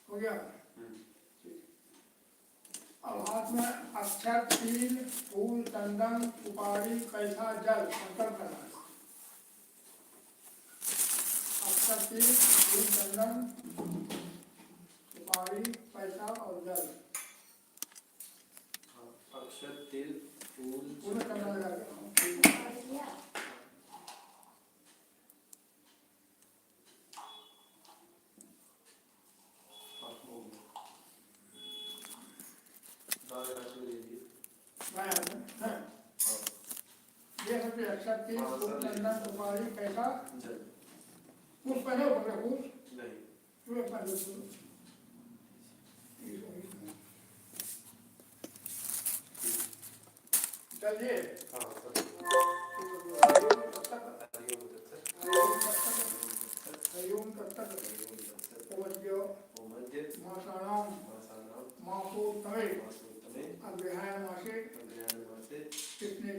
हो गया। अब हाथ में अक्षर, तिल, फूल, चंदन, सुपारी, पैसा, जल संकल्प करना है। अक्षर, तिल, फूल, चंदन, सुपारी, पैसा और जल। अक्षर, तिल, फूल, चंदन लगा के ये सब अक्षर, तिल, फूल, चंदन, सुपारी, पैसा, कुछ पहले बोले कुछ नहीं चलिए।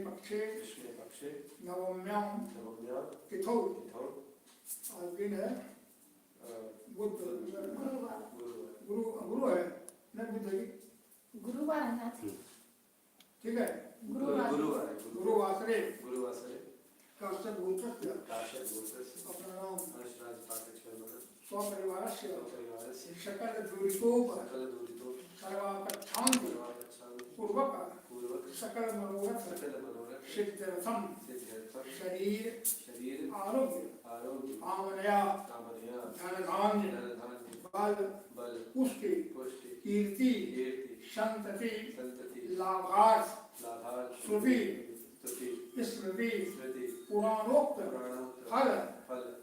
पक्षे नवम्यां तिथौ और दिन है बुध गुरु है न बुध है गुरुवार है ना। ठीक है गुरुवासरे काश्यप गोत्रस्य अपना नाम स्वपरिवारस्य सकल दूरितोप सर्वापच्छान्ति पूर्वक सकल मनोरथ सिद्ध्यर्थम शरीर आरोग्य कामनया धन बल पुष्टि कीर्ति संतति लाभार्थ श्रुति स्मृति पुराणोक्त फल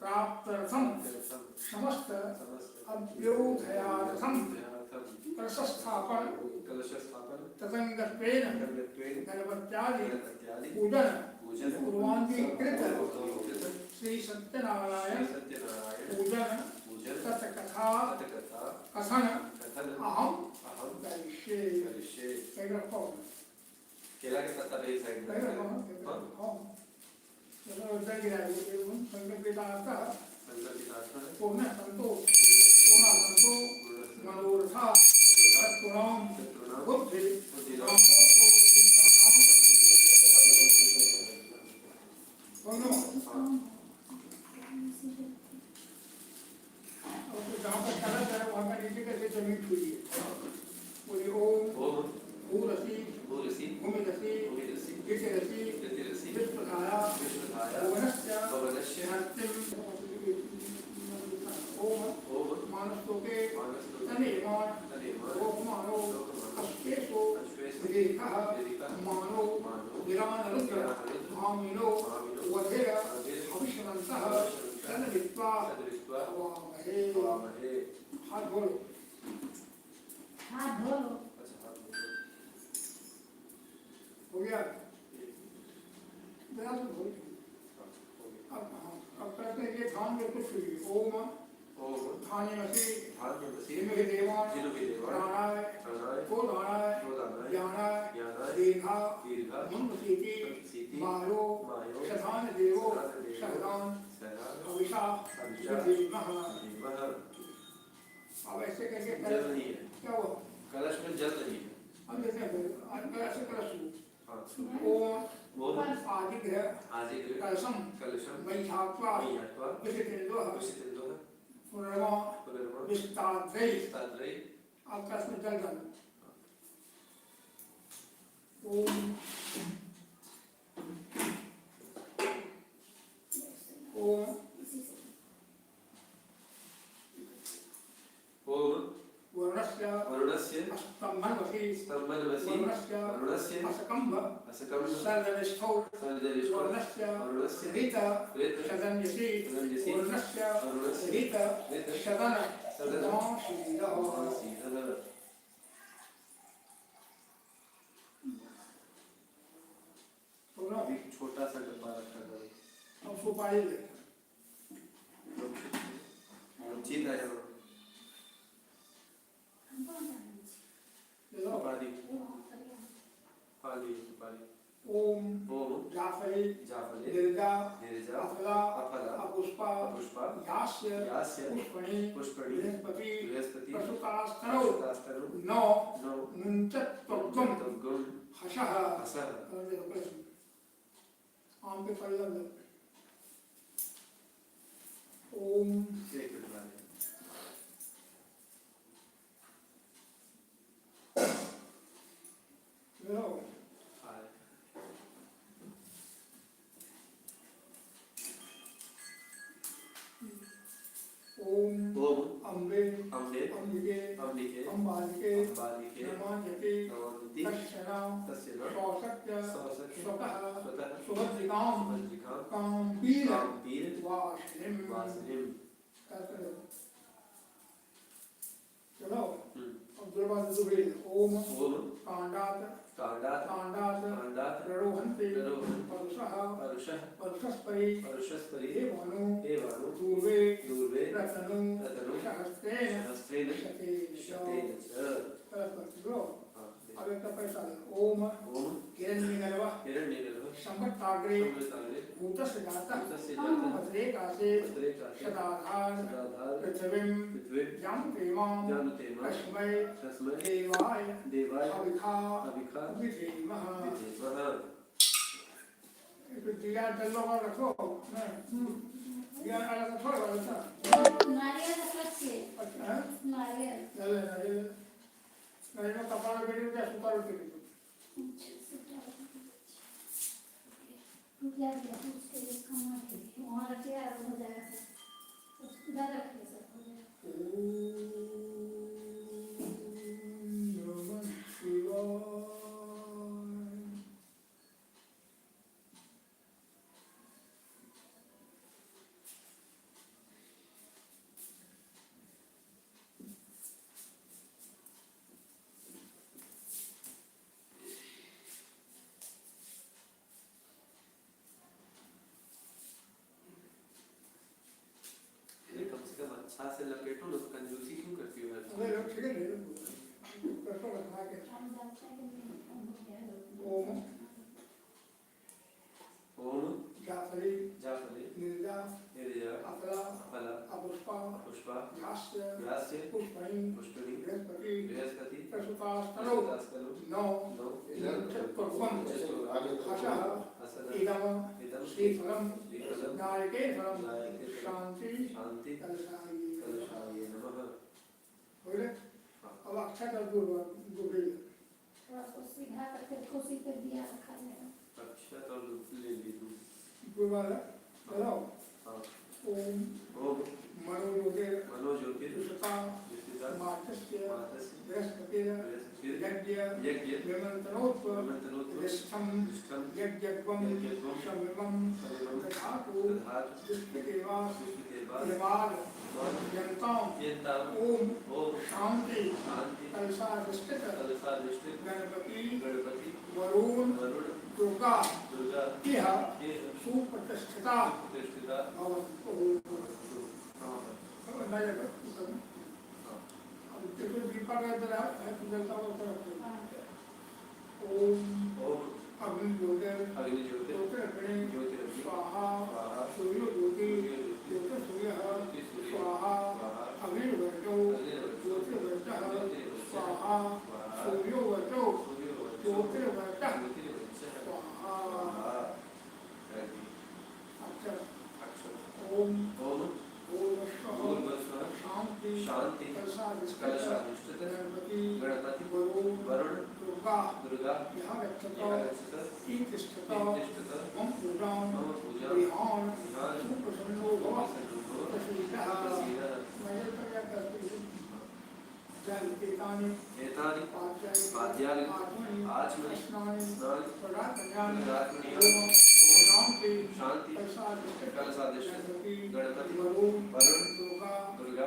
प्राप्त्यर्थम समस्त अभ्युदयार्थम कलशस्थापन तदंगत्वेन गणपत्यादि पूजन पूर्वांगीकृत श्री सत्यनारायण पूजन तत्कथा कथन अहम करिष्ये। केला के पत्ता ले साइड में चलो उधर गिरा ये संकल्प पिताता पूर्ण संतोष मनोरथा सत्पुराम बुद्धि जहाँ पर चला जा वहाँ का नीचे कैसे जमीन छुई है बोले ओम भूरसी भूमिरसी गिरिरसी विष्णुधाया भुवनस्य ओम मानस्तोके तनेमान ओमानो अश्वेशो विदेकः मानो विरानरुद्र भामिनो वधेर अविष्णवन्तः तन्वित्वा वामहे। हाथ धो लो हो गया। अब कहते हैं ये धान में कुछ ओम धान्यमसि जिन्हि देवान् प्राणाय को दानाय ज्ञानाय दीर्घा मुन्वसीति मायो शतान देवो शहदान हविषा विधीमः। अब ऐसे करके क्या हुआ कलश में जल नहीं है। अब जैसे कलश ओम आदिग्रह कलशम वैधात्वा विषतिन्दोः पुनर्वा विस्ताद्रै अब कलश में जल डालो। ओम वरुणस्य स्तम्भन्वसि वरुणस्य असकम्भ सर्वनिष्ठौ वरुणस्य ऋत शतन्यसि वरुणस्य ऋत शतन सदाशीलः। एक छोटा सा डब्बा रखा करो। अब सुपारी ले जीत आया सुपारी ओम जाफरी जाफले निर्जा निर्जा अफला अफला अपुष्पा पुष्पा यास्य यास्य पुष्पणी पुष्पणी बृहस्पति बृहस्पति प्रसुतास्तनो तास्तरु नौ नौ मुंचत्वगुम गुण हशः हसः आम के पल्लव ओम एक मिनट बाद लो ओम ओम अम्बे अम्बे अंबिके अंबिके अंबालिके अंबालिके नमान्यते नमान्यते तस्यना तस्यना सौसत्य सौसत्य स्वतः स्वतः सुभद्रिकाम सुभद्रिकाम काम्पील काम्पील वासिनिम वासिनिम चलो अब दुर्वाद दुबे ओम ओम कांडात कांडात कांडात कांडात ररोहन्ते ररोहन्ते परुषः परुषः परुषस्परि परुषस्परि एवानु एवानु दूर्वे दूर्वे रतनु रतनु सहस्रेण सहस्रेण शतेन शतेन च च अब एक पैसा ओम ओम हिरण्यगर्भ हिरण्यगर्भ संवत्ताग्रे संवत्ताग्रे भूतस्य जातः भूतस्य जातः भद्रेकासे भद्रेकासे सदाधार सदाधार पृथिवीं पृथ्वीं जानतेमां जानतेमां तस्मै तस्मै देवाय देवाय हविखा हविखा विधेमः विधेमः एक दिया जलो का रखो दिया अलग थोड़ा वाला नारियल रखा छे अच्छा है नारियल नारियल नारियल का कपड़ा बेटी क्या सुपारी के रुपया दिया उसके लिए कमा के वहाँ रखे यार हो जाएगा सब इधर रखे सब हो जाएगा नमः शिवाय ये कम से कम अच्छा से लपेटो ना, कंजूसी क्यों करती हो हर अरे लोग ठीक है ले करतो रखा के हम जानते हैं कि हम हो गया ओम ओम जाफरी जाफले निर्जा निर्जा अफला अफला अपुष्पा पुष्पा यास्य व्यास्य पुष्पणी पुष्पणी बृहस्पति बृहस्पति प्रसुतास्तनो तास्तरु नौ नौ मुंचत्वगुम हशः हसः इदम इदं श्रीफलम श्रीफलं नारिकेलफलम नारिकेलफलं शांति शांति कलशायी कलशाय नमः बोले अब अच्छा कर दो बोले थोड़ा सा सीधा करके कुर्सी पे दिया रखा है अक्षत और ले ली तू बोला चलो हाँ ओम ओम मनोज्योतिर मनोज्योतिर सुता विस्तिता मातस्य मातस्य बृहस्पतिर बृहस्पतिर यज्ञ यज्ञ विमंत्रोत्व विमंत्रोत्व विष्ठम विष्ठम यज्ञत्वम यज्ञत्वम शमिमम शमिमम दधातु दधातु विष्णुदेवा विष्णुदेवा देवाल यन्ताम यन्ताम ओम ओम शांति शांति कलशाधिष्ठित कलशाधिष्ठित गणपति गणपति वरुण वरुण दुर्गा दुर्गा इह ये सुप्रतिष्ठिता प्रतिष्ठिता भवन्तु दीपा का इधर है जलता हुआ ओम ओम अग्नि ज्योतिर अग्नि ज्योति ज्योतिरग्नि ज्योतिरग्नि स्वाहा स्वाहा सूर्यो ज्योति ज्योति ज्योतिर्सूर्यः स्वाहा अग्निर्वर्चो ज्योतिर्वर्चः स्वाहा सूर्यो वर्चो ज्योतिर्वर्चः स्वाहा अक्षर ओम ओम भूर्भुवस्सुः शांति शांति कलशाधिष्ठित गणपति गणपति वरुण दुर्गा यहाँ गच्छत यहाँ तिष्ठत तिष्ठत मम पूजां मम पूजां गृहाण गृहाण सुप्रसन्नो भव सुप्रसन्नो भव प्रसीदः प्रसीदः मैं तो क्या करती हूँ जल एतानि पाद्यानि आचमनि स्नानि स्नानि पदार्थानि पदार्थानि ओम शांति शांति कलशाधिष्ठित गणपति वरुण वरुण दुर्गा दुर्गा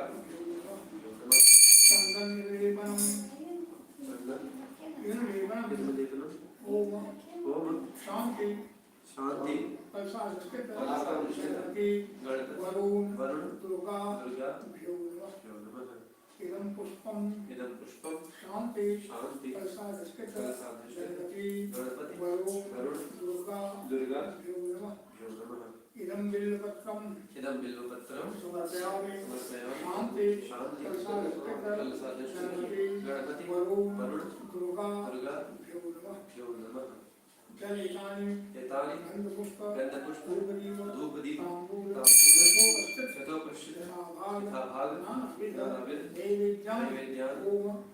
चंदन निवेदनम निवेदनम ओम ओम शांति शांति कलशाधिष्ठित कलशाधिष्ठित गणपति गणपति वरुण वरुण दुर्गा दुर्गा भ्यो नमः। नमः। इदं पुष्पम शांति प्रसादस्कृत गणपति वरुण दुर्गा इदं बिल्वपत्रम समर्पयामि शांति प्रसादस्कृत गणपति वरुण दुर्गा जल एतानि गंधपुष्प धूपदीप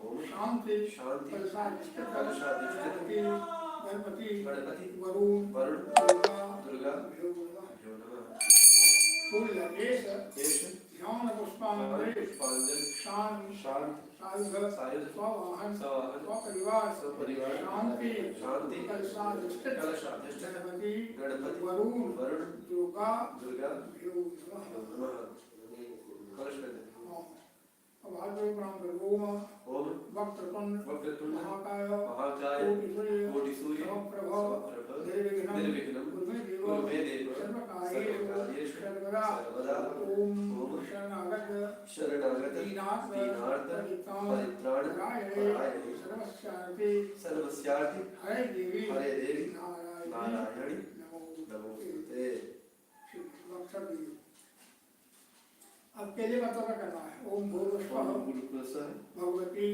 ओम शांति गणपति वरुण दुर्गा फूल ध्यान पुष्पांजलि सायुध स्ववाहन स्वपरिवार शांति कलशाधिष्ठित गणपति वरुण दुर्गा अब ओम वक्रतुंड महाकाय कोटि सूर्य समप्रभ निर्विघ्नं कुरु मे देव सर्वकार्येषु सर्वदा ओम शरणागत दीनार्थ परित्राणाय सर्वस्यार्थे हरे देवी नारायणी नमोस्तुते। अब पहले बातों का करना है। ओम भूर्भुवः भगवती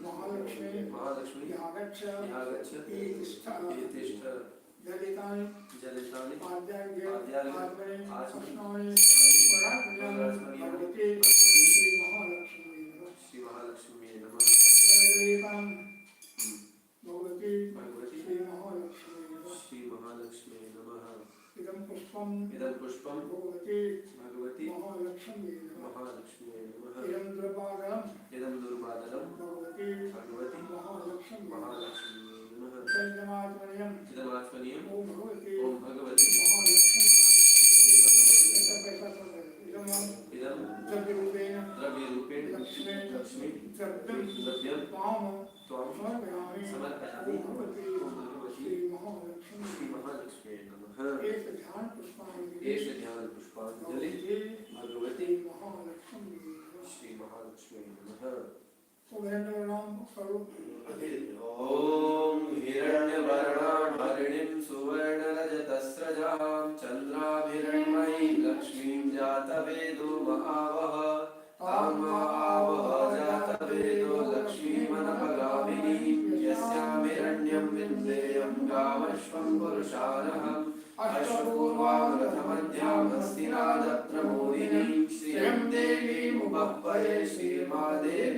महालक्ष्मी यागच्छ तिष्ठ जलितानि पाद्यार्घ्य आत्मने भगवती श्री महालक्ष्मी नमः। भगवती श्री महालक्ष्मी नमः। इदं पुष्पम भगवती महालक्ष्मी नमः। इदं दुर्वादनं भगवती महालक्ष्मी नमः। चन्द्रमात्मनियं ओम भगवती महालक्ष्मी इदं द्रव्यरूपेण लक्ष्मी द्रव्यं त्वां समर्पयामि भगवती श्री महालक्ष्मी नमः। एष ध्यान पुष्पांजलि भगवती श्री महालक्ष्मी नमः। ओम हिरण्यवर्णां सुवर्णरजतस्रजां चन्द्राभिरण्मयीं लक्ष्मीं जातवेदो महावः तां महावः जातवेदो लक्ष्मीमनपगामिनीं यस्यां हिरण्यं विन्देयं गामश्वं पुरुषानहम् अश्वपूर्वामृतमध्यामस्तिनादप्रमोदिनीं श्रियं देवीमुपह्वये श्रीमादेवी